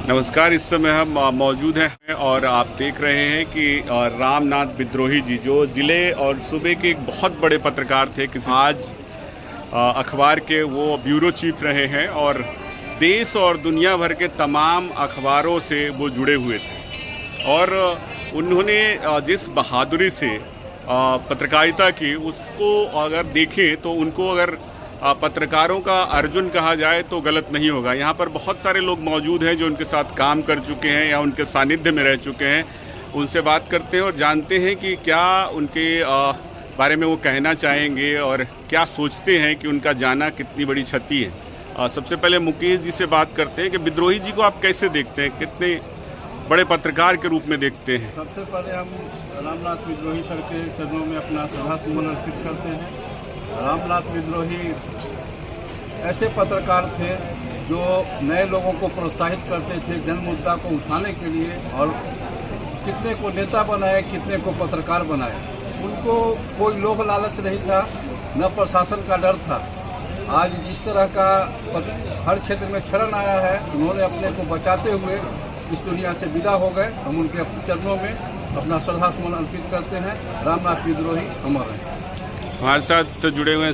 नमस्कार। इस समय हम मौजूद हैं और आप देख रहे हैं कि रामनाथ विद्रोही जी जो ज़िले और सूबे के एक बहुत बड़े पत्रकार थे, किसी आज अखबार के वो ब्यूरो चीफ रहे हैं और देश और दुनिया भर के तमाम अखबारों से वो जुड़े हुए थे और उन्होंने जिस बहादुरी से पत्रकारिता की उसको अगर देखें तो उनको अगर पत्रकारों का अर्जुन कहा जाए तो गलत नहीं होगा। यहाँ पर बहुत सारे लोग मौजूद हैं जो उनके साथ काम कर चुके हैं या उनके सानिध्य में रह चुके हैं। उनसे बात करते हैं और जानते हैं कि क्या उनके बारे में वो कहना चाहेंगे और क्या सोचते हैं कि उनका जाना कितनी बड़ी क्षति है। सबसे पहले मुकेश जी से बात करते हैं कि विद्रोही जी को आप कैसे देखते हैं, कितने बड़े पत्रकार के रूप में देखते हैं। सबसे पहले हम रामनाथ विद्रोही सर के चरणों में अपना श्रद्धासुमन अर्पित करते हैं। रामनाथ विद्रोही ऐसे पत्रकार थे जो नए लोगों को प्रोत्साहित करते थे जन मुद्दा को उठाने के लिए और कितने को नेता बनाए, कितने को पत्रकार बनाए। उनको कोई लोभ लालच नहीं था, न प्रशासन का डर था। आज जिस तरह का हर क्षेत्र में क्षरण आया है, उन्होंने अपने को बचाते हुए इस दुनिया से विदा हो गए। हम उनके चरणों में अपना श्रद्धासुमन अर्पित करते हैं। रामनाथ विद्रोही अमर हैं। हमारे साथ जुड़े हुए हैं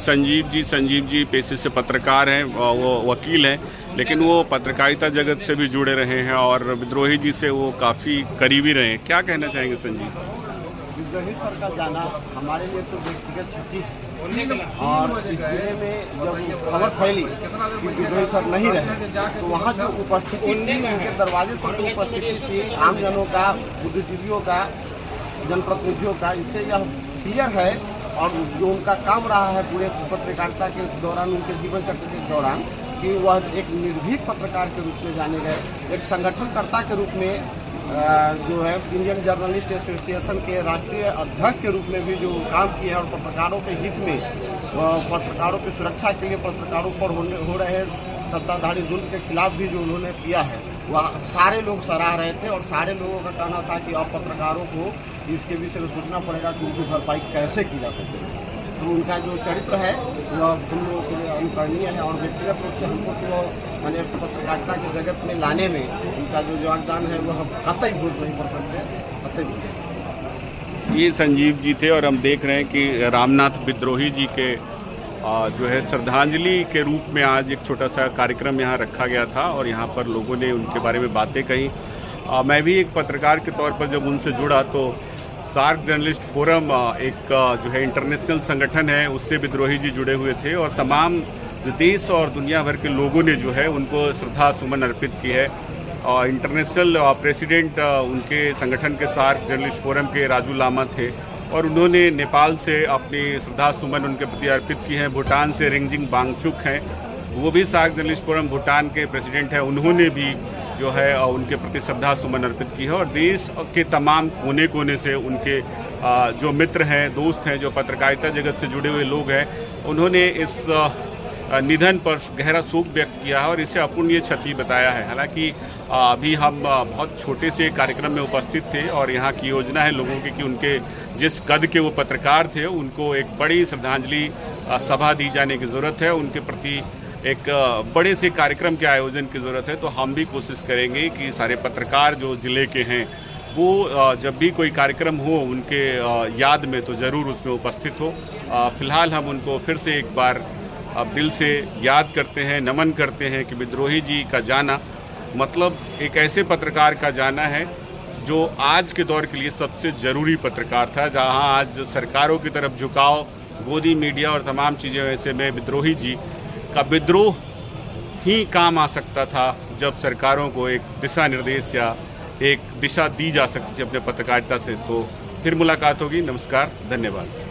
संजीव जी पेशे से पत्रकार हैं, वो वकील हैं, लेकिन वो पत्रकारिता जगत से भी जुड़े रहे हैं और विद्रोही जी से वो काफ़ी करीबी रहे हैं। क्या कहना चाहेंगे संजीव? विद्रोही सर का जाना हमारे लिए तो व्यक्तिगत क्षति है और इस जिले में जब खबर फैली कि विद्रोही सर नहीं रहे तो वहाँ जो उपस्थिति थी, उनके दरवाजे पर जो उपस्थिति थी आमजनों का, बुद्धिजीवियों का, जनप्रतिनिधियों का, इससे यह क्लियर है और जो उनका काम रहा है पूरे पत्रकारिता के दौरान, उनके जीवन चक्र के दौरान, कि वह एक निर्भीक पत्रकार के रूप में जाने गए, एक संगठनकर्ता के रूप में जो है इंडियन जर्नलिस्ट एसोसिएशन के राष्ट्रीय अध्यक्ष के रूप में भी जो काम किए और पत्रकारों के हित में, पत्रकारों की सुरक्षा के लिए पत्रकारों पर हो रहे सत्ताधारी जुल्म के खिलाफ भी जो उन्होंने किया है वह सारे लोग सराह रहे थे और सारे लोगों का कहना था कि अब पत्रकारों को इसके विषय में सोचना पड़ेगा कि उनकी भरपाई कैसे की जा सकती है। तो उनका जो चरित्र है वह हम लोगों के लिए अनुकरणीय है और व्यक्तिगत रूप से हमको तो मैंने पत्रकारिता के जगत में लाने में उनका जो योगदान है वह कतई भूल नहीं पड़ सकते, कतई भूल। ये संजीव जी थे और हम देख रहे हैं कि रामनाथ विद्रोही जी के जो है श्रद्धांजलि के रूप में आज एक छोटा सा कार्यक्रम यहाँ रखा गया था और यहाँ पर लोगों ने उनके बारे में बातें कही। मैं भी एक पत्रकार के तौर पर जब उनसे जुड़ा तो सार्क जर्नलिस्ट फोरम एक जो है इंटरनेशनल संगठन है, उससे विद्रोही जी जुड़े हुए थे और तमाम जो देश और दुनिया भर के लोगों ने जो है उनको श्रद्धा सुमन अर्पित की है। और इंटरनेशनल प्रेसिडेंट उनके संगठन के सार्क जर्नलिस्ट फोरम के राजू लामा थे और उन्होंने नेपाल से अपनी श्रद्धा सुमन उनके प्रति अर्पित की है। भूटान से रिंगजिंग वांगचुक हैं, वो भी सार्क जर्नलिस्ट फोरम भूटान के प्रेसिडेंट हैं, उन्होंने भी जो है उनके प्रति श्रद्धा सुमन अर्पित की है। और देश के तमाम कोने कोने से उनके जो मित्र हैं, दोस्त हैं, जो पत्रकारिता जगत से जुड़े हुए लोग हैं, उन्होंने इस निधन पर गहरा शोक व्यक्त किया है और इसे अपूर्णीय क्षति बताया है। हालांकि अभी हम बहुत छोटे से कार्यक्रम में उपस्थित थे और यहाँ की योजना है लोगों की कि उनके जिस कद के वो पत्रकार थे उनको एक बड़ी श्रद्धांजलि सभा दी जाने की ज़रूरत है, उनके प्रति एक बड़े से कार्यक्रम के आयोजन की ज़रूरत है। तो हम भी कोशिश करेंगे कि सारे पत्रकार जो ज़िले के हैं वो जब भी कोई कार्यक्रम हो उनके याद में तो ज़रूर उसमें उपस्थित हो। फ़िलहाल हम उनको फिर से एक बार अब दिल से याद करते हैं, नमन करते हैं कि विद्रोही जी का जाना मतलब एक ऐसे पत्रकार का जाना है जो आज के दौर के लिए सबसे ज़रूरी पत्रकार था। जहां आज सरकारों की तरफ झुकाव, गोदी मीडिया और तमाम चीज़ें, ऐसे में विद्रोही जी का विद्रोह ही काम आ सकता था जब सरकारों को एक दिशा निर्देश या एक दिशा दी जा सकती थी अपने पत्रकारिता से। तो फिर मुलाकात होगी। नमस्कार, धन्यवाद।